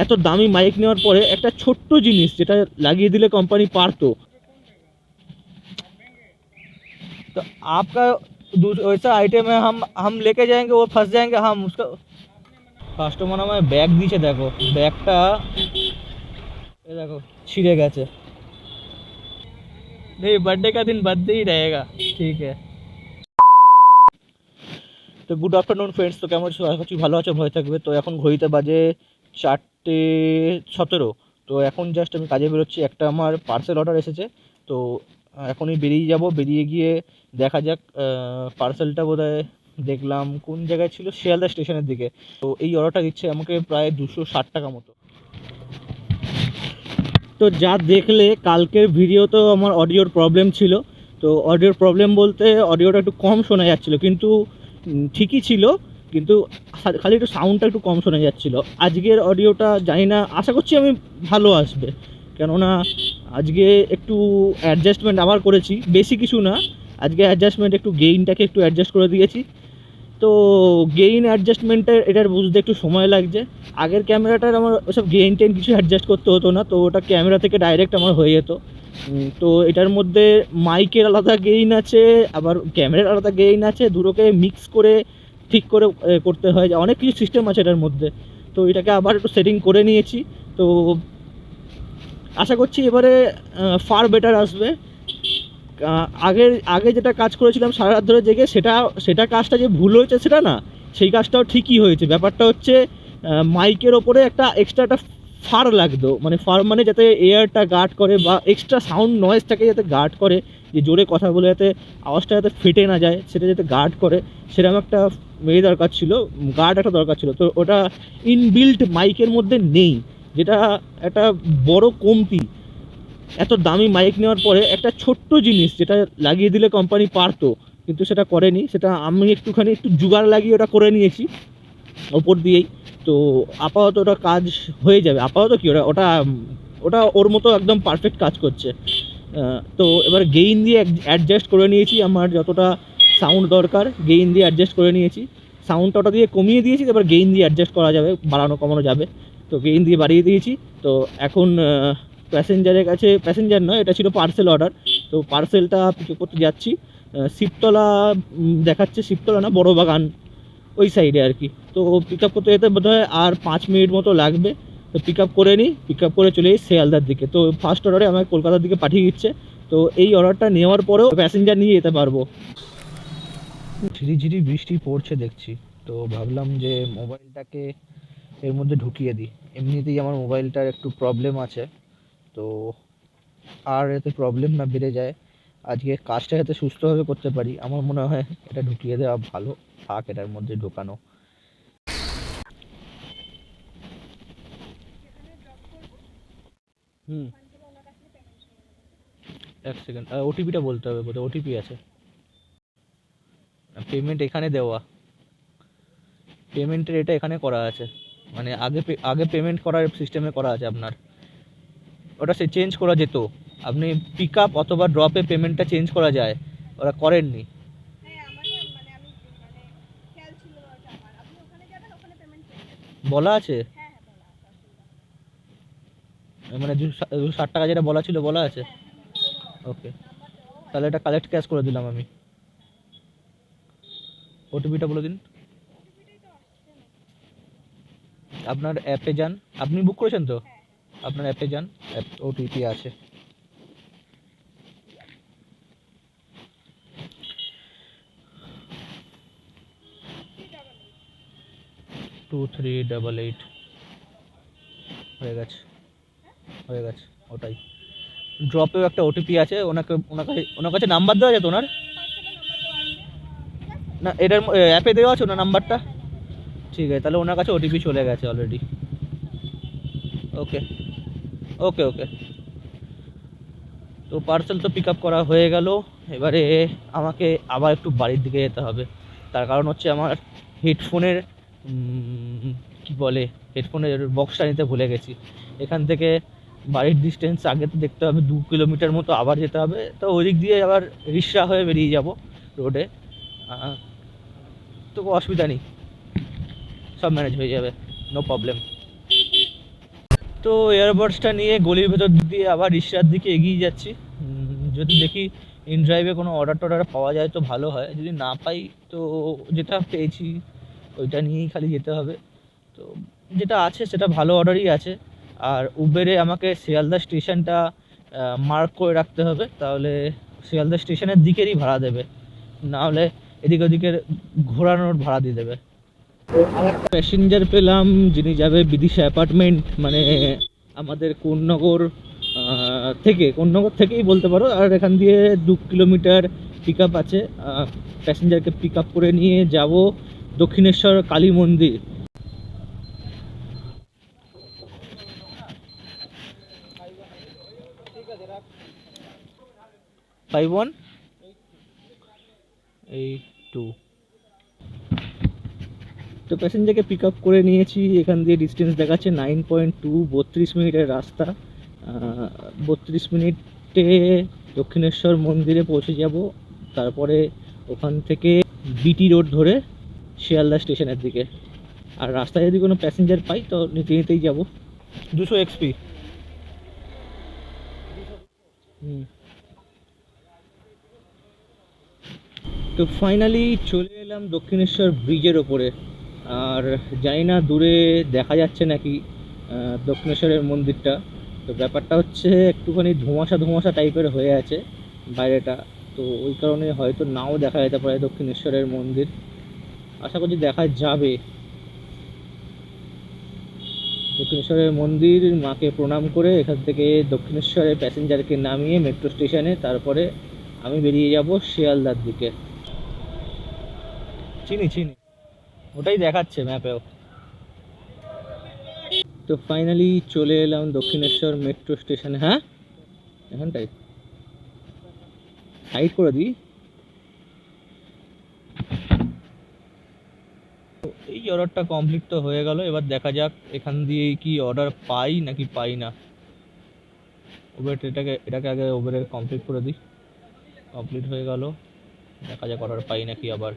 এত দামি মাইক নেওয়ার পরে একটা ছোট্ট জিনিস যেটা লাগিয়ে দিলে কোম্পানি পারতো। तो आपका वैसा आइटम है, हम लेके जाएंगे, वो फंस जाएंगे हम उसका। কাস্টমার আমায় ব্যাগ দিয়েছে, দেখো ব্যাগটা, ये देखो छिड़े গেছে। नहीं, बर्थडे का दिन बर्थडे ही रहेगा, ठीक है। তো গুড আফটারনুন ফ্রেন্ডস, তো কেমন আছো? আশা করছি ভালো আছো, ভয় থাকবে। তো এখন ঘড়িতে বাজে 4:17। তো এখন জাস্ট আমি কাজে বেরোচ্ছি, একটা আমার পার্সেল অর্ডার এসেছে। তো এখনই বেরিয়ে যাব, বেরিয়ে গিয়ে দেখা যাক। পার্সেলটা বোধহয় দেখলাম কোন জায়গায় ছিল, শিয়ালদা স্টেশনের দিকে। তো এই অর্ডারটা দিচ্ছে আমাকে প্রায় 260 টাকা মতো। তো যা দেখলে কালকের ভিডিও, তো আমার অডিওর প্রবলেম ছিল। তো অডিওর প্রবলেম বলতে অডিওটা একটু কম শোনা যাচ্ছিলো, কিন্তু ঠিকই ছিল, কিন্তু খালি একটু সাউন্ডটা একটু কম শোনা যাচ্ছিলো। আজকের অডিওটা জানি না, আশা করছি আমি ভালো আসবে, কেননা আজকে একটু অ্যাডজাস্টমেন্ট আবার করেছি, বেশি কিছু না। আজকে অ্যাডজাস্টমেন্ট একটু গেইনটাকে একটু অ্যাডজাস্ট করে দিয়েছি। তো গেইন অ্যাডজাস্টমেন্টের এটার বুঝতে একটু সময় লাগছে। আগের ক্যামেরাটার আমার ওসব গেইন টেন কিছু অ্যাডজাস্ট করতে হতো না, তো ওটা ক্যামেরা থেকে ডাইরেক্ট আমার হয়ে যেত। তো এটার মধ্যে মাইকের আলাদা গেইন আছে, আবার ক্যামেরার আলাদা গেইন আছে, দুটোকে মিক্স করে ঠিক করে করতে হয়, অনেক কিছু সিস্টেম আছে এটার মধ্যে। তো এটাকে আবার একটু সেটিং করে নিয়েছি। তো আশা করছি এবারে ফার বেটার আসবে। আগে যেটা কাজ করেছিলাম সারা রাত ধরে জেগে, সেটা কাজটা যে ভুল হয়েছে সেটা না, সেই কাজটাও ঠিকই হয়েছে। ব্যাপারটা হচ্ছে মাইকের ওপরে একটা এক্সট্রা একটা ফার লাগতো, মানে ফার মানে যাতে এয়ারটা গার্ড করে বা এক্সট্রা সাউন্ড নয়েজটাকে যাতে গার্ড করে, যে জোরে কথা বলে যাতে আওয়াজটা যাতে ফেটে না যায়, সেটা যাতে গার্ড করে, সেরকম একটা দরকার ছিল, গার্ড একটা দরকার ছিল। তো ওটা ইনবিল্ট মাইকের মধ্যে নেই, যেটা একটা বড় কমতি। এত দামি মাইক নেওয়ার পরে একটা ছোট্ট জিনিস যেটা লাগিয়ে দিলে কোম্পানি পারতো, কিন্তু সেটা করেনি। সেটা আমি একটু জোগাড় লাগিয়ে ওটা করে নিয়েছি ওপর দিয়েই। তো আপাতত ওটা কাজ হয়ে যাবে। আপাতত কি, ওটা ওটা ওটা ওর মতো একদম পারফেক্ট কাজ করছে। তো এবার গেইন দিয়ে অ্যাডজাস্ট করে নিয়েছি, আমার যতটা সাউন্ড দরকার গেইন দিয়ে অ্যাডজাস্ট করে নিয়েছি। সাউন্ডটা ওটা দিয়ে কমিয়ে দিয়েছি, এবার গেইন দিয়ে অ্যাডজাস্ট করা যাবে, বাড়ানো কমানো যাবে। তো গেইন দিয়ে বাড়িয়ে দিয়েছি। তো এখন প্যাসেঞ্জারের কাছে, প্যাসেঞ্জার নয়, এটা ছিল পার্সেল অর্ডার। তো পার্সেলটা পিক করতে যাচ্ছি। শিবতলা দেখাচ্ছে, শিবতলা না, বড় বাগান ওই সাইডে আর কি। তো পিক আপ করতে যেতে বোধহয় আর 5 মিনিট মতো লাগবে। তো পিক আপ করে নিই, পিক আপ করে চলে যাই শিয়ালদার দিকে। তো ফার্স্ট অর্ডারে আমাকে কলকাতার দিকে পাঠিয়ে দিচ্ছে। তো এই অর্ডারটা নেওয়ার পরেও প্যাসেঞ্জার নিয়ে যেতে পারবো। ঝিরিঝিরি বৃষ্টি পড়ছে দেখছি, তো ভাবলাম যে মোবাইলটাকে এর মধ্যে ঢুকিয়ে দিই। এমনিতেই আমার মোবাইলটার একটু প্রবলেম আছে, তো আর এতে প্রবলেম না বেড়ে যায়, আজকে কাজটা যাতে সুস্থভাবে করতে পারি, আমার মনে হয় এটা ঢুকিয়ে দেওয়া ভালো। থাক এটার মধ্যে ঢোকানো। হুম, এক সেকেন্ড, ওটিপিটা বলতে হবে, বোধহয় ওটিপি আছে। পেমেন্ট এখানে দেওয়া, পেমেন্টের এটা এখানে করা আছে, মানে আগে পেমেন্ট করার সিস্টেমে করা আছে আপনার। ওটা সে চেঞ্জ করা যেত, আপনি পিক আপ অথবা ড্রপে পেমেন্টটা চেঞ্জ করা যায়, ওরা করেননি। বলা আছে, মানে 260 টাকা যেটা বলা ছিল বলা আছে। ওকে, তাহলে এটা কালেক্ট ক্যাশ করে দিলাম আমি। ওটিপিটা বলে দিন। আপনার অ্যাপে যান, আপনি বুক করেছেন তো, আপনার অ্যাপে যান, অ্যাপ ওটিপি আছে। 2388 হয়ে গেছে, হয়ে গেছে ওটাই। ড্রপেও একটা ওটিপি আছে, ওনার কাছে নাম্বার দেওয়া যেত ওনার, না এটার অ্যাপে দেওয়া আছে ওনার নাম্বারটা। ঠিক আছে, তাহলে ওনার কাছে ওটিপি চলে গেছে অলরেডি। ওকে, ওকে, ওকে। তো পার্সেল তো পিক আপ করা হয়ে গেল। এবারে আমাকে আবার একটু বাড়ির দিকে যেতে হবে। তার কারণ হচ্ছে আমার হেডফোনের কি বলে, হেডফোনের বক্সটা নিতে ভুলে গেছি। এখান থেকে বাড়ির ডিস্টেন্স আগে তো দেখতে হবে, 2 কিলোমিটার মতো আবার যেতে হবে। তো ওই দিক দিয়ে আবার রিক্সা হয়ে বেরিয়ে যাব রোডে। তো অসুবিধা নেই, সব ম্যানেজ হয়ে যাবে, নো প্রবলেম। তো এয়ারবাডসটা নিয়ে গলির ভেতর দিয়ে আবার রিক্সার দিকে এগিয়ে যাচ্ছি। যদি দেখি ইন ড্রাইভে কোনো অর্ডার টর্ডার পাওয়া যায় তো ভালো হয়, যদি না পাই তো যেটা পেয়েছি ওইটা নিয়েই খালি যেতে হবে। তো যেটা আছে সেটা ভালো অর্ডারই আছে। আর উবেরে আমাকে শিয়ালদা স্টেশনটা মার্ক করে রাখতে হবে, তাহলে শিয়ালদা স্টেশনের দিকেরই ভাড়া দেবে, নাহলে এদিক ওদিকের ঘোরানোর ভাড়া দিয়ে দেবে। প্যাসেঞ্জার পেলাম যিনি যাবে বিদিশা অ্যাপার্টমেন্ট, মানে আমাদের কোন্নগর থেকেই বলতে পারো। আর এখান দিয়ে 2 কিলোমিটার পিক আপ আছে। প্যাসেঞ্জারকে পিক আপ করে নিয়ে যাব দক্ষিণেশ্বর কালী মন্দির। Five one 8-2। তো প্যাসেঞ্জারকে পিক আপ করে নিয়েছি, এখান দিয়ে ডিস্টেন্স দেখাচ্ছে 9.2, 32 মিনিটের রাস্তা। 32 মিনিটে দক্ষিণেশ্বর মন্দিরে পৌঁছে যাব। তারপরে ওখান থেকে বিটি রোড ধরে শিয়ালদা স্টেশনের দিকে। আর রাস্তায় যদি কোনো প্যাসেঞ্জার পাই তো নিতে নিতেই যাব। 200 এক্সপি। তো ফাইনালি চলে এলাম দক্ষিণেশ্বর ব্রিজের ওপরে। আর জানি না দূরে দেখা যাচ্ছে নাকি দক্ষিণেশ্বরের মন্দিরটা। তো ব্যাপারটা হচ্ছে একটুখানি ধোঁয়াশা ধোঁয়াশা টাইপের হয়ে আছে বাইরেটা, তো ওই কারণে হয়তো নাও দেখা যেতে পারে দক্ষিণেশ্বরের মন্দির। আশা করছি দেখা যাবে দক্ষিণেশ্বরের মন্দির। মাকে প্রণাম করে এখান থেকে দক্ষিণেশ্বরের প্যাসেঞ্জারকে নামিয়ে মেট্রো স্টেশনে, তারপরে আমি বেরিয়ে যাব শিয়ালদার দিকে। চিনি চিনি, ওটাই দেখাচ্ছে ম্যাপেও। তো ফাইনালি চলে এলাম দক্ষিণেশ্বর মেট্রো স্টেশনে। হ্যাঁ, এখানটাই সাইড করে দিই। এই অর্ডারটা কমপ্লিট তো হয়ে গেল, এবার দেখা যাক এখান দিয়ে কি অর্ডার পাই নাকি পাই না। উবের এটাকে আগে উবেরে কমপ্লিট করে দিই। কমপ্লিট হয়ে গেল, দেখা যাক অর্ডার পাই নাকি আবার।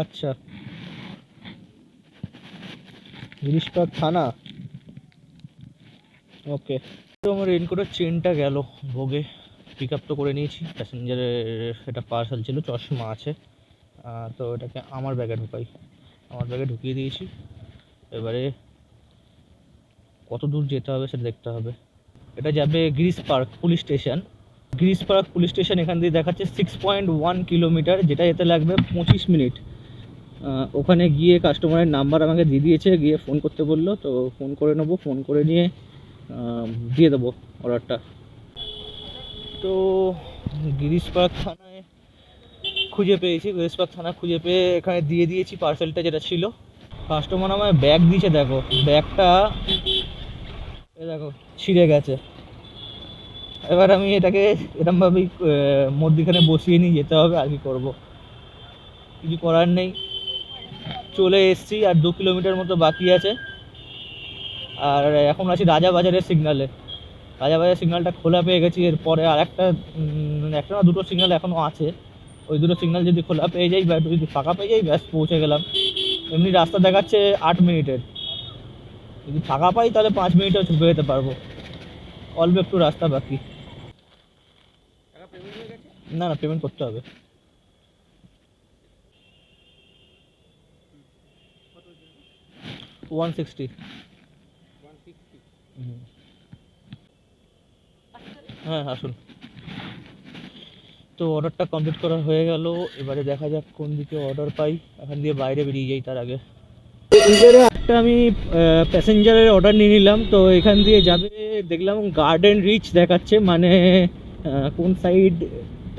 আচ্ছা, গিরিশপাড় থানা, ওকে। তো আমার রেনকোটের চেনটা গেল ভোগে। পিক আপ তো করে নিয়েছি, প্যাসেঞ্জারের এটা পার্সেল ছিল, চশমা আছে। তো এটাকে আমার ব্যাগে ঢুকিয়ে দিয়েছি। এবারে কত দূর যেতে হবে সেটা দেখতে হবে। এটা যাবে Girish park police station. Girish park police station এখান দিয়ে দেখাচ্ছে 6.1 কিলোমিটার, যেটা যেতে লাগবে 25 মিনিট। ওখানে গিয়ে কাস্টমারের নাম্বার আমাকে দিয়ে দিয়েছে, গিয়ে ফোন করতে বললো, তো ফোন করে নেবো। ফোন করে নিয়ে দিয়ে দেবো অর্ডারটা। তো গিরিশ পার্ক থানায় খুঁজে পেয়ে এখানে দিয়ে দিয়েছি পার্সেলটা যেটা ছিল। কাস্টমার আমায় ব্যাগ দিয়েছে, দেখো ব্যাগটা দেখো ছিঁড়ে গেছে। এবার আমি এটাকে এরমভাবেই মধ্যিখানে বসিয়ে নিয়ে যেতে হবে, আর কি করবো, কিছু করার নেই। চলে এসছি, আর 2 কিলোমিটার মতো বাকি আছে। আর এখন আছি রাজাবাজারের সিগনালে। রাজাবাজার সিগন্যালটা খোলা পেয়ে গেছি, এরপরে আর একটা না দুটো সিগন্যাল এখনও আছে। ওই দুটো সিগন্যাল যদি খোলা পেয়ে যাই বা যদি ফাঁকা পেয়ে যাই, ব্যাস পৌঁছে গেলাম। এমনি রাস্তা দেখাচ্ছে 8 মিনিটের, যদি ফাঁকা পাই তাহলে 5 মিনিটেও ছুটে যেতে পারবো। অল্প একটু রাস্তা বাকি। না না, পেমেন্ট করতে হবে। $160। হ্যাঁ আসুন। তো অর্ডারটা কমপ্লিট করা হয়ে গেল, এবারে দেখা যাক কোন দিকে অর্ডার পাই। এখান দিয়ে বাইরে বেরিয়ে যাই তার আগে। একটা আমি প্যাসেঞ্জারের অর্ডার নিয়ে নিলাম। তো এখান দিয়ে যাবে, দেখলাম গার্ডেন রিচ দেখাচ্ছে, মানে কোন সাইড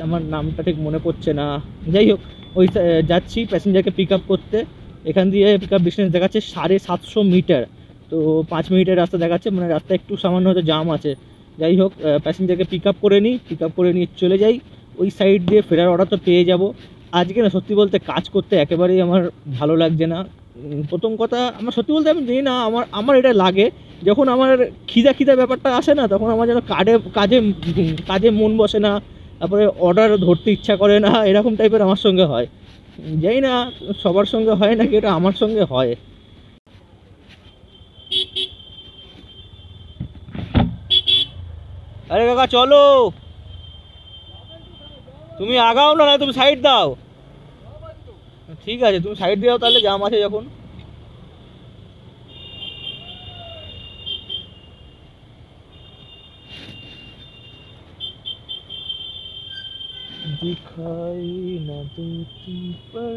আমার নামটা ঠিক মনে পড়ছে না। যাই হোক, ওই যাচ্ছি প্যাসেঞ্জারকে পিক আপ করতে। এখান দিয়ে পিক আপ ডিস্টেন্স দেখাচ্ছে 750 মিটার। তো 5 মিনিটের রাস্তা দেখাচ্ছে, মানে রাস্তা একটু সামান্য হয়তো জাম আছে। যাই হোক, প্যাসেঞ্জারকে পিক আপ করে নিয়ে চলে যাই। ওই সাইড দিয়ে ফেরার অর্ডার তো পেয়ে যাব। আজকে না সত্যি বলতে কাজ করতে একেবারেই আমার ভালো লাগছে না। প্রথম কথা, আমার সত্যি বলতে আমি জানি না আমার এটা লাগে, যখন আমার খিদা খিদা ব্যাপারটা আসে না, তখন আমার যেন কাজে কাজে মন বসে না, তারপরে অর্ডার ধরতে ইচ্ছা করে না, এরকম টাইপের আমার সঙ্গে হয়। জানি না সবার সঙ্গে হয় নাকি, এটা আমার সঙ্গে হয়। আরে কাকা চলো, তুমি আগাও না, না তুমি সাইড দাও। ঠিক আছে, তুমি সাইড দাও তাহলে, জাম আছে যখন। दिखाई ना देती पर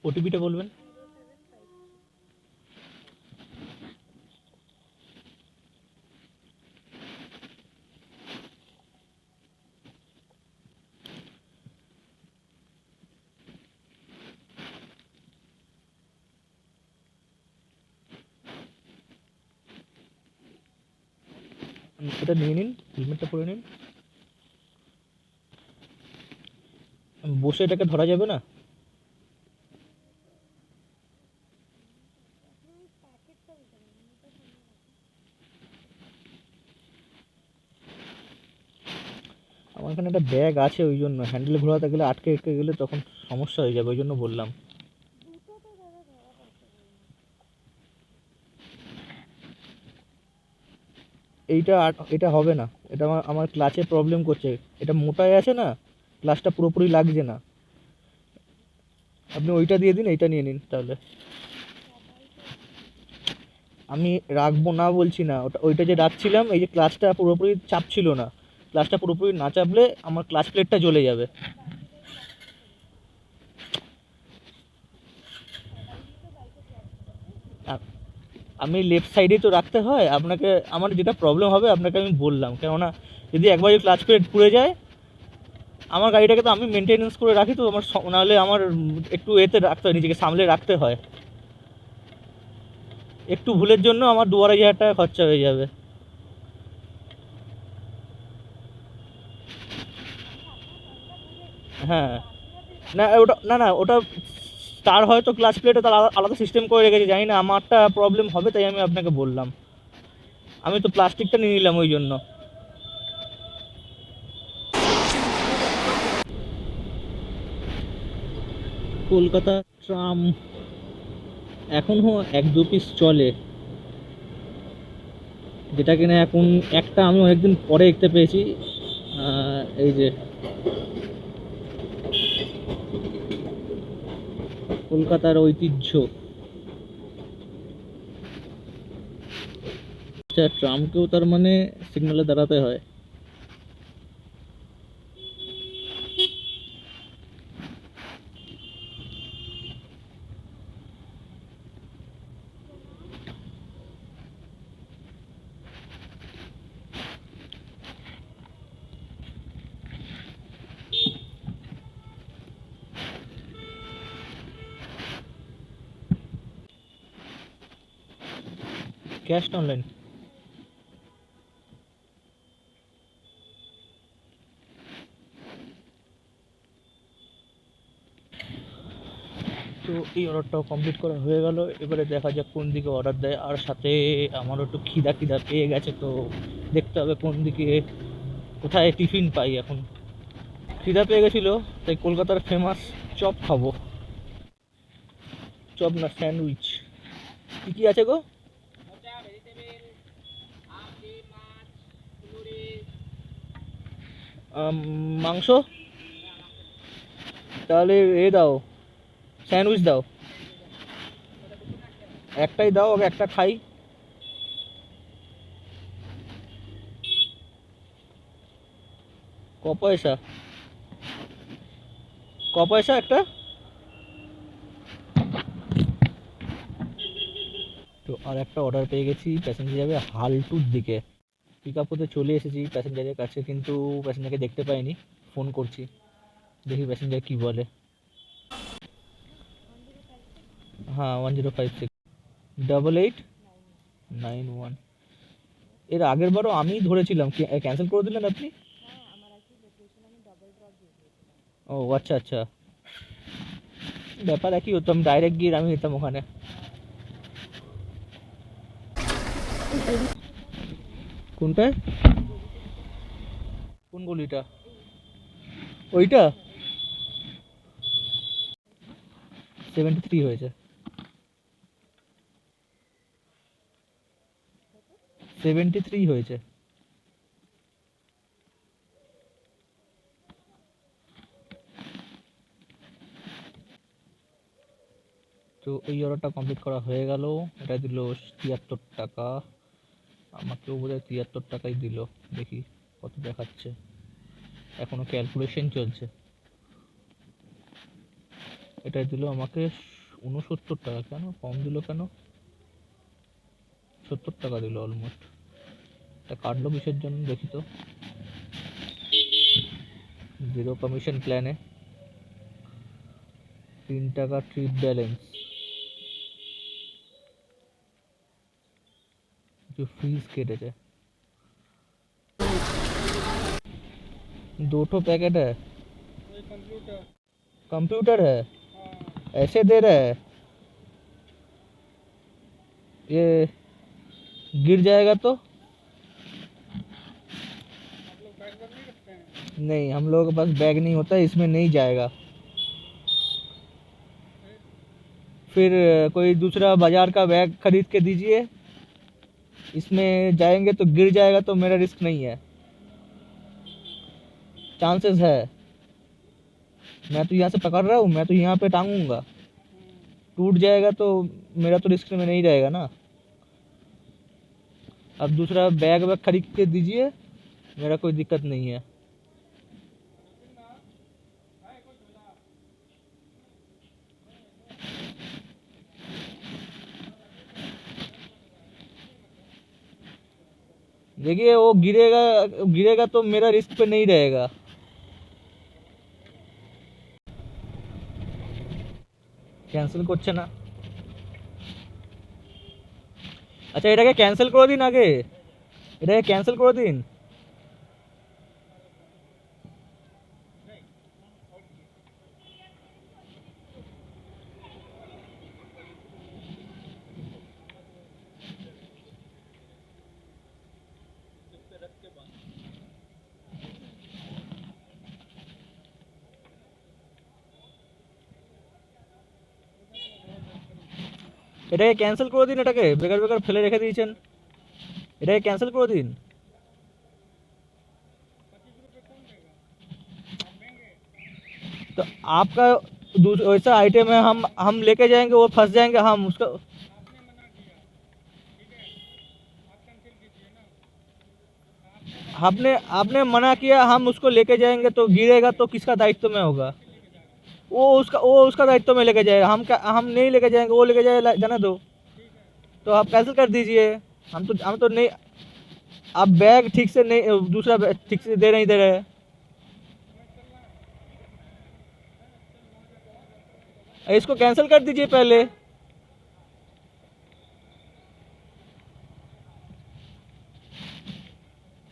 ওটিপিটা বলবেন। এটা নিয়ে নিন, হেলমেটটা পরে নিন। বসে এটাকে ধরা যাবে না? আমার এখানে একটা ব্যাগ আছে, ওই জন্য হ্যান্ডেল ঘোরাতে গেলে আটকে আটকে গেলে তখন সমস্যা হয়ে যাবে, ওই জন্য বললাম। এটা হবে না, এটা আমার ক্লাচে প্রবলেম করছে, এটা মোটায় আছে না, ক্লাচটা পুরোপুরি লাগছে না। আপনি ওইটা দিয়ে দিন, এইটা নিয়ে নিন তাহলে। আমি রাখবো না বলছি না, ওইটা যে রাখছিলাম, এই যে ক্লাচটা পুরোপুরি চাপছিল না, ক্লাচটা পুরোপুরি না চাপলে আমার ক্লাচ প্লেটটা জ্বলে যাবে। আমি লেফট সাইডেই তো রাখতে হয় আপনাকে, আমার যেটা প্রবলেম হবে আপনাকে আমি বললাম, কেননা যদি একবার ক্লাচ প্লেট পুড়ে যায়, আমার গাড়িটাকে তো আমি মেনটেনেন্স করে রাখি, তো আমার নাহলে আমার একটু এতে রাখতে হয়, নিজেকে সামলে রাখতে হয়। একটু ভুলের জন্য আমার 2-2.5 হাজার টাকা খরচা হয়ে যাবে। হ্যাঁ, না ওটা, না ওটা তার হয়তো ক্লাচ প্লেটে তার আলাদা সিস্টেম করে রেখেছে, জানি না, আমারটা প্রবলেম হবে তাই আমি আপনাকে বললাম। আমি তো প্লাস্টিকটা নিয়ে নিলাম ওই জন্য। কলকাতা ট্রাম এখনও 1-2 পিস চলে, যেটা কিনা এখন একটা আমি অনেকদিন পরে দেখতে পেয়েছি। এই যে কলকাতার ঐতিহ্য, আচ্ছা ট্রামকেও তার মানে সিগন্যালে দাঁড়াতে হয়। ক্যাশ না অনলাইন? তো এই অর্ডারটাও কমপ্লিট করা হয়ে গেল, এবারে দেখা যাক কোন দিকে অর্ডার দেয়। আর সাথে আমারও একটু খিদা খিদা পেয়ে গেছে, তো দেখতে হবে কোন দিকে কোথায় টিফিন পাই এখন। খিদা পেয়ে গেছিলো, তাই কলকাতার ফেমাস চপ খাবো। চপ না স্যান্ডউইচ, কী কী আছে গো? মাংস, তাহলে এ দাও, স্যান্ডউইচ দাও, একটাই দাও, আগে একটা খাই। ক পয়সা? ক পয়সা একটা? তো আর একটা অর্ডার পেয়ে গেছি, প্যাসেঞ্জার যাবে হালটুর দিকে। পিক আপ করতে চলে এসেছি প্যাসেঞ্জারের কাছে, কিন্তু প্যাসেঞ্জারকে দেখতে পাইনি, ফোন করছি, দেখি প্যাসেঞ্জার কী বলে। হ্যাঁ 1056 8891। এর আগের বারও আমিই ধরেছিলাম, ক্যান্সেল করে দিলেন আপনি। ও আচ্ছা আচ্ছা, ব্যাপার একই হতো, আমি ডাইরেক্ট গিয়ে আমি নিতাম ওখানে। কোনটায়? কোন গলিটা? ওইটা 73 হয়েছে, 73 হয়েছে। তো ওই অর্ডারটা কমপ্লিট করা হয়ে গেল। এটা দিল 73 টাকা, আমাকেও বোধহয় 73 টাকাই দিল। দেখি কত দেখাচ্ছে, এখনো ক্যালকুলেশন চলছে। এটা দিল আমাকে 69 টাকা, কেন কম দিল কেন? 70 টাকা দিল অলমোস্ট। এটা কাটলো কিসের জন্য দেখি তো। জিরো কমিশন প্ল্যানে 3 টাকা ট্রিপ ব্যালেন্স, जो फीस केटेছে। 2 ठो पैकेट है, कंप्यूटर है, ऐसे दे रहा है। ये गिर जाएगा तो? नहीं, हम लोगों के पास बैग नहीं होता, इसमें नहीं जाएगा। फिर कोई दूसरा बाजार का बैग खरीद के दीजिए, इसमें जाएंगे तो गिर जाएगा तो मेरा रिस्क नहीं है। चांसेस है, मैं तो यहाँ से पकड़ रहा हूँ, मैं तो यहाँ पे टांगूंगा, टूट जाएगा तो मेरा तो रिस्क में नहीं रहेगा ना। अब दूसरा बैग वैग खरीद के दीजिए, मेरा कोई दिक्कत नहीं है। देखिए वो गिरेगा, गिरेगा तो मेरा रिस्क पे नहीं रहेगा। ক্যান্সেল করছে না। আচ্ছা এটাকে ক্যান্সেল করে দিন আগে, এটাকে ক্যান্সেল করে দিন। এটাকে ক্যান্সেল করে দিন, এটাকে বেকার বেকার ফেলে রেখে দিয়েছেন, এটাকে ক্যান্সেল করে দিন। तो आपका वैसा आइटम है, हम लेके जाएंगे, वो फंस जाएंगे हम उसका। आपने आपने मना किया, हम उसको लेके जाएंगे तो गिरेगा तो किसका दायित्व में होगा? वो उसका दायित्व में लेके जाएगा, हम नहीं लेके जाएंगे, वो लेके जाए, जाना दो। तो आप कैंसिल कर दीजिए। हम तो नहीं, आप बैग ठीक से नहीं, दूसरा बैग ठीक से दे नहीं दे रहे हैं। इसको कैंसिल कर दीजिए पहले।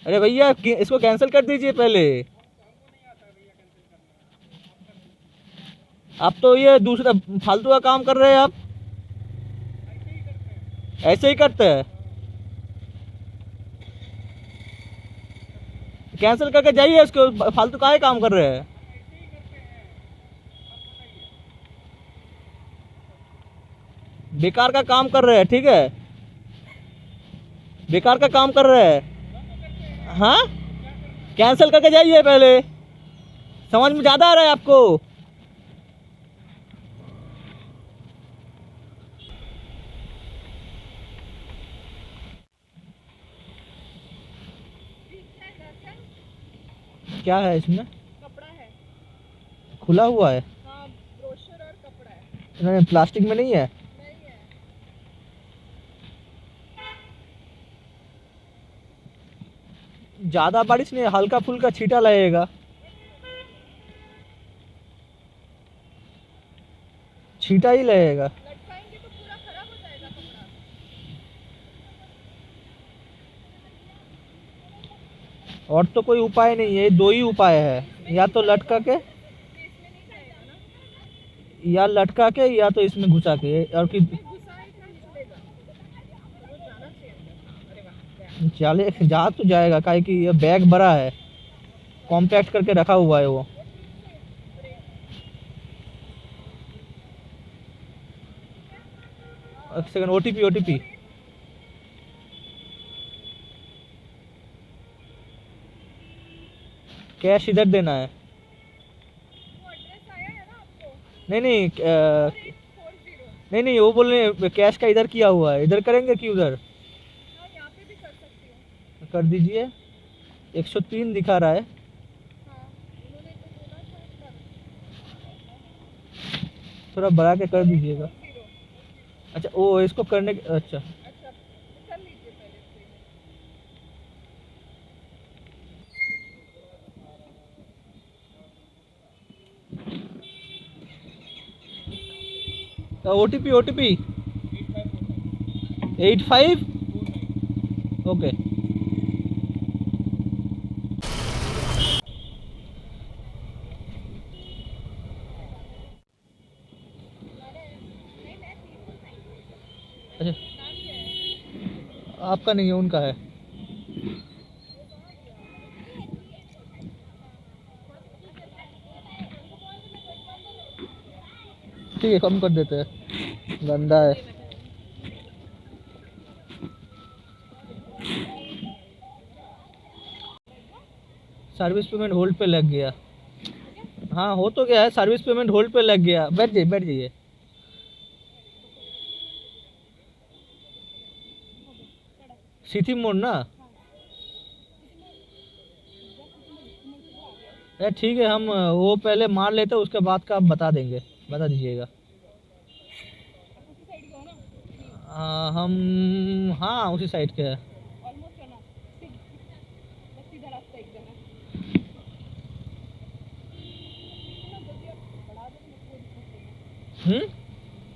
अरे भैया इसको कैंसिल कर दीजिए पहले। आप तो ये दूसरा फालतू का काम कर रहे हैं आप, ऐसे ही करते हैं। कैंसिल करके जाइए इसको, फालतू का ही काम कर रहे हैं। बेकार का काम कर रहे हैं, ठीक है, बेकार का काम कर रहे हैं। हाँ, कैंसिल करके जाइए पहले, समझ में ज़्यादा आ रहा है आपको। क्या है इसमें? कपड़ा है, खुला हुआ है? हाँ ब्रोशर और कपड़ा है। नहीं, प्लास्टिक में नहीं है। नहीं है, ज़्यादा बारिश नहीं, हल्का फुल्का छींटा लगेगा, छींटा ही लगेगा। लटकाएंगे तो पूरा खराब हो जाएगा कपड़ा। और तो कोई उपाय नहीं है, दो ही उपाय है, या तो लटका के, या लटका के या तो इसमें घुसा के, और कि इसमें घुसाए इतना नहीं चलेगा, तो वो जाना चाहिए अंदर। अरे वाह, गया। चले जा तो जाएगा, काहे कि ये बैग बड़ा है, कॉम्पैक्ट करके रखा हुआ है वो। एक सेकंड, ओटीपी ओटीपी। कैश इधर देना है। वो एड्रेस आया है ना आपको? नहीं नहीं 4840। नहीं नहीं, वो बोल रहे हैं कैश का इधर किया हुआ है, इधर करेंगे कि उधर? हाँ, यहाँ पे भी कर सकती हूँ। कर दीजिए। 103 दिखा रहा है। हाँ, उन्होंने तो बोला था थोड़ा बढ़ा के कर दीजिएगा। 40। अच्छा, ओ इसको करने के, अच्छा अच्छा, कर लीजिए पहले स्क्रीन। OTP OTP 85। ओके। अच्छा, आपका नहीं है, उनका है। ठीक है, कम कर देते हैं, गंदा है। सर्विस पेमेंट होल्ड पे लग गया। हाँ हो तो गया है, सर्विस पेमेंट होल्ड पे लग गया। बैठ जाइए बैठ जाइए। सीथी मोड़ ना? अरे ठीक है, हम वो पहले मार लेते हैं, उसके बाद का आप बता देंगे, बता दीजिएगा। हम हाँ उसी साइड के हैं। ऑलमोस्ट है ना, बस सीधा रास्ता एकदम है। इतना जल्दी आप बढ़ा दो तो कोई दिक्कत नहीं है।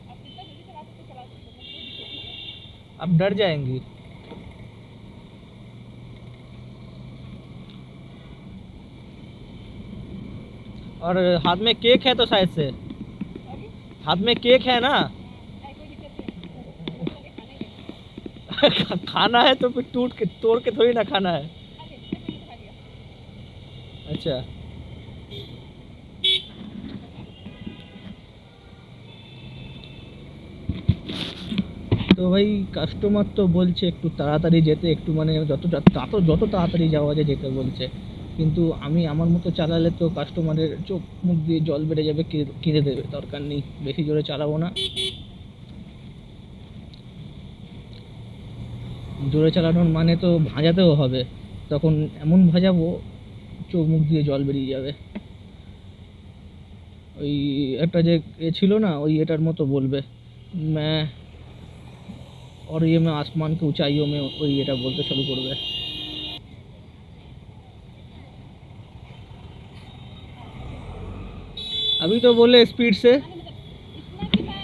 आप जितना जल्दी चला सकते चला सकते हो, कोई दिक्कत नहीं है। आप डर जाएंगी। और हाथ में केक है तो शायद से, सॉरी, हाथ में केक है ना? कोई दिक्कत नहीं है, खाने के। खाना है तो फिर टूट के तोड़ के थोड़ी ना खाना है। खा लिया, जितने पहले खा लिया। अच्छा, তো ভাই কাস্টমার তো বলছে একটু তাড়াতাড়ি যেতে, একটু মানে যত তাড়াতাড়ি যাওয়া যায় যেতে বলছে, কিন্তু আমি আমার মতো চালালে তো কাস্টমারের চোখ মুখ দিয়ে জল বেড়ে যাবে, কিনে দেবে, দরকার নেই, বেশি জোরে চালাবো না। জোরে চালানোর মানে তো ভাজাতেও হবে, তখন এমন ভাজাবো চোখ মুখ দিয়ে জল বেরিয়ে যাবে। ওই একটা যে এ ছিল না, ওই এটার মতো বলবে, मैं और ये मैं आसमान की ऊंचाइयों में, वही এটা বলতে শুরু করবে। अभी तो बोले स्पीड से। इतना कि मैं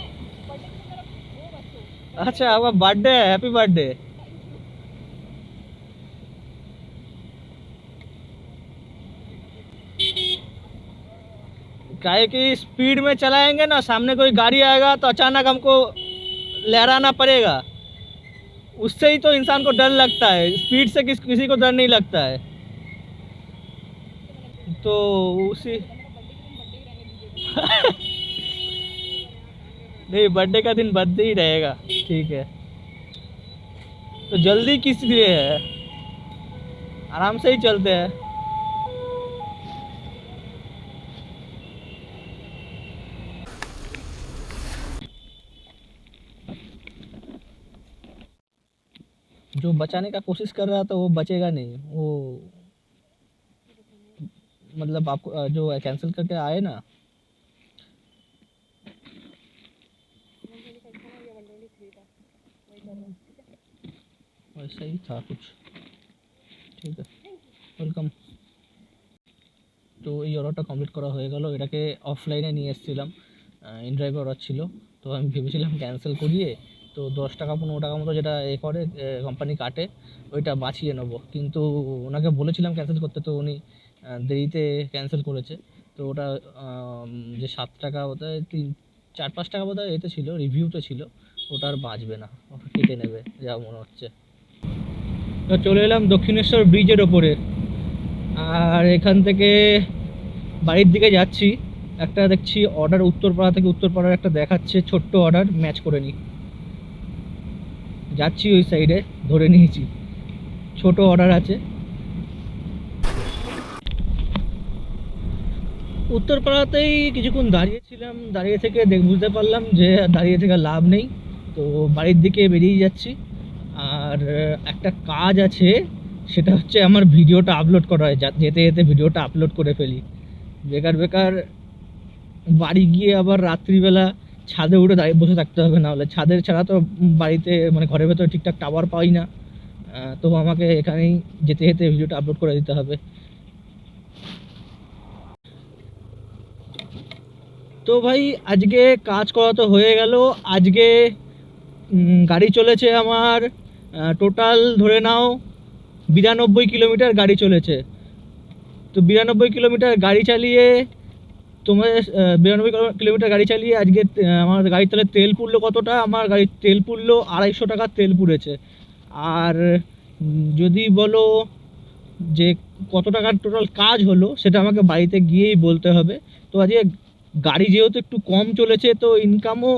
बर्थडे की तरफ वो बस हो। अच्छा, आपका बर्थडे है, हैप्पी बर्थडे। काहे कि स्पीड में चलाएंगे ना, सामने कोई गाड़ी आएगा तो अचानक हमको लहराना पड़ेगा, उससे ही तो इंसान को डर लगता है, स्पीड से किसी को डर नहीं लगता है। तो उसी नहीं, बर्थडे का दिन बर्थडे ही रहेगा, ठीक है। तो जल्दी किस लिए है, आराम से ही चलते हैं। जो बचाने का कोशिश कर रहा था वो बचेगा नहीं, वो मतलब आपको जो कैंसिल करके आए ना, वैसा ही था कुछ। ঠিক আছে, ওয়েলকাম। তো এই অর্ডারটা কমপ্লিট করা হয়ে গেল, এটাকে অফলাইনে নিয়ে এসেছিলাম, ইনড্রাইভ অর্ডার ছিল, তো আমি ভেবেছিলাম ক্যান্সেল করিয়ে তো 10 টাকা 15 টাকা মতো যেটা এ করে কোম্পানি কাটে ওইটা বাঁচিয়ে নেবো, কিন্তু ওনাকে বলেছিলাম ক্যান্সেল করতে, তো উনি দেরিতে ক্যান্সেল করেছে। তো ওটা যে 7 টাকা ওটা 4-5 টাকা বোধহয় এতে ছিল, রিভিউতে ছিল, ওটা আর বাঁচবে না, ওটা কেটে নেবে যা মনে হচ্ছে। তো চলে এলাম দক্ষিণেশ্বর ব্রিজের ওপরে, আর এখান থেকে বাড়ির দিকে যাচ্ছি। একটা দেখছি অর্ডার উত্তরপাড়া থেকে, উত্তরপাড়ার একটা দেখাচ্ছে ছোট্ট অর্ডার, ম্যাচ করে নিই। যাচ্ছি ওই সাইডে, ধরে নিয়েছি ছোট অর্ডার আছে। উত্তরপাড়াতেই কিছুক্ষণ দাঁড়িয়েছিলাম, দাঁড়িয়ে থেকে বুঝতে পারলাম যে দাঁড়িয়ে থেকে লাভ নেই, তো বাড়ির দিকে বেরিয়ে যাচ্ছি। আর একটা কাজ আছে, সেটা হচ্ছে আমার ভিডিওটা আপলোড করা হয়, যেতে যেতে ভিডিওটা আপলোড করে ফেলি। বেকার বেকার বাড়ি গিয়ে আবার রাত্রিবেলা ছাদে উঠে দাঁড়িয়ে বসে থাকতে হবে, না হলে ছাদের ছাড়া তো বাড়িতে মানে ঘরের ভেতরে ঠিকঠাক টাওয়ার পাই না। তো আমাকে এখানেই যেতে যেতে ভিডিওটা আপলোড করে দিতে হবে। তো ভাই আজকে কাজ করা তো হয়ে গেল। আজকে গাড়ি চলেছে আমার টোটাল ধরে নাও 92 কিলোমিটার গাড়ি চলেছে। তো 92 কিলোমিটার গাড়ি চালিয়ে তোমার 92 কিলোমিটার গাড়ি চালিয়ে আজকে আমার গাড়ির তাহলে তেল পুড়লো কতটা? আমার গাড়ির তেল পুড়লো 250 টাকার তেল পুড়েছে। আর যদি বলো যে কত টাকার টোটাল কাজ হলো, সেটা আমাকে বাড়িতে গিয়েই বলতে হবে। তো আজকে গাড়ি যেহেতু একটু কম চলেছে, তো ইনকামও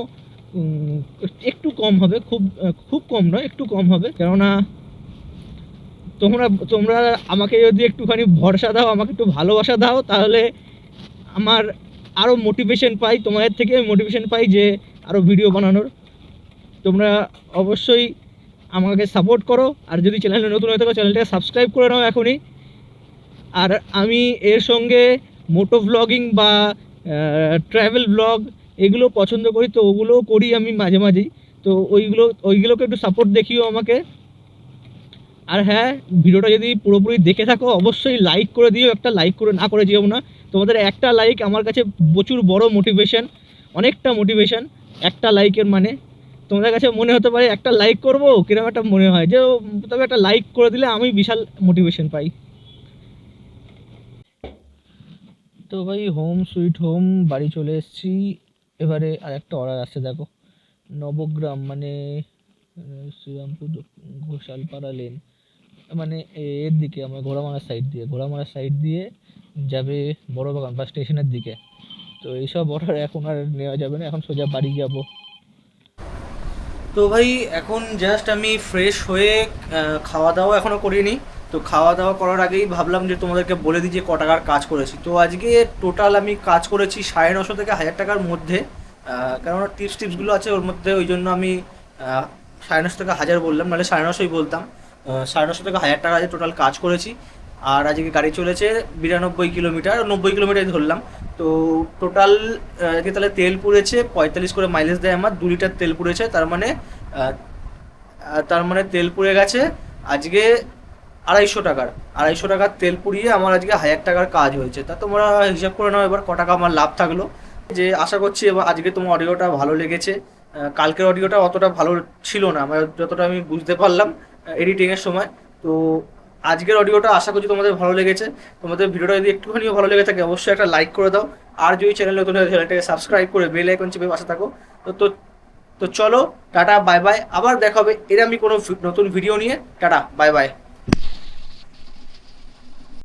একটু কম হবে, খুব কম নয়, একটু কম হবে। কেননা তোমরা তোমরা আমাকে যদি একটুখানি ভরসা দাও, আমাকে একটু ভালোবাসা দাও, তাহলে আমার আরও মোটিভেশন পাই, তোমাদের থেকে মোটিভেশন পাই যে আরও ভিডিও বানানোর। তোমরা অবশ্যই আমাকে সাপোর্ট করো, আর যদি চ্যানেলে নতুন হয়ে থাকো চ্যানেলটাকে সাবস্ক্রাইব করে নাও এখনই। আর আমি এর সঙ্গে মোটো ভ্লগিং বা ট্র্যাভেল ব্লগ এগুলো পছন্দ করি, তো ওগুলোও করি আমি মাঝে মাঝেই। তো ওইগুলোকে একটু সাপোর্ট দেখিও আমাকে। আর হ্যাঁ, ভিডিওটা যদি পুরোপুরি দেখে থাকো অবশ্যই লাইক করে দিও, একটা লাইক করে না করে যেও না। তোমাদের একটা লাইক আমার কাছে প্রচুর বড় মোটিভেশন, অনেকটা মোটিভেশন। একটা লাইকের মানে তোমাদের কাছে মনে হতে পারে একটা লাইক করবো, কিরকম একটা মনে হয় যে তবে একটা লাইক করে দিলে আমি বিশাল মোটিভেশন পাই। তো ভাই হোম সুইট হোম বাড়ি চলে এসেছি। এবারে আর একটা অর্ডার আসছে, দেখো নবগ্রাম মানে শ্রীরামপুর ঘোষালপাড়া লেন, মানে এর দিকে আমার ঘোড়ামারার সাইড দিয়ে যাবে বড়বাগান বা স্টেশনের দিকে। তো এইসব অর্ডার এখন আর নেওয়া যাবে না, এখন সোজা বাড়ি যাব। তো ভাই এখন জাস্ট আমি ফ্রেশ হয়ে খাওয়া দাওয়া এখনও করিনি। তো খাওয়া দাওয়া করার আগেই ভাবলাম যে তোমাদেরকে বলে দিই যে ক টাকার কাজ করেছি। তো আজকে টোটাল আমি কাজ করেছি 950 থেকে 1000 টাকার মধ্যে। কেননা টিপসগুলো আছে ওর মধ্যে, ওই জন্য আমি 950 থেকে 1000 বললাম, নাহলে 950ই বলতাম। 950 থেকে 1000 টাকা টোটাল কাজ করেছি। আর আজকে গাড়ি চলেছে 92 কিলোমিটার, 90 কিলোমিটার ধরলাম। তো টোটাল আজকে তাহলে তেল পুড়েছে 45 করে মাইলেজ দেয় আমার, 2 লিটার তেল পুড়েছে। তার মানে তেল পুড়ে গেছে আজকে 250 টাকার তেল পুড়িয়ে আমার আজকে 1000 টাকার কাজ হয়েছে। তা তোমরা হিসাব করে নাও এবার ক টাকা আমার লাভ থাকলো। যে আশা করছি এবার আজকে তোমার অডিওটা ভালো লেগেছে। কালকের অডিওটা অতটা ভালো ছিল না আমার, যতটা আমি বুঝতে পারলাম এডিটিংয়ের সময়। তো আজকের অডিওটা আশা করছি তোমাদের ভালো লেগেছে। তোমাদের ভিডিওটা যদি একটুখানিও ভালো লেগে থাকে অবশ্যই একটা লাইক করে দাও। আর যদি চ্যানেল নতুন হয় চ্যানেলটাকে সাবস্ক্রাইব করে বেল আইকন চেপে পাশে থাকো। তো তো তো চলো, টাটা বাই বাই, আবার দেখা হবে এর আমি কোনো নতুন ভিডিও নিয়ে। Tata bye bye.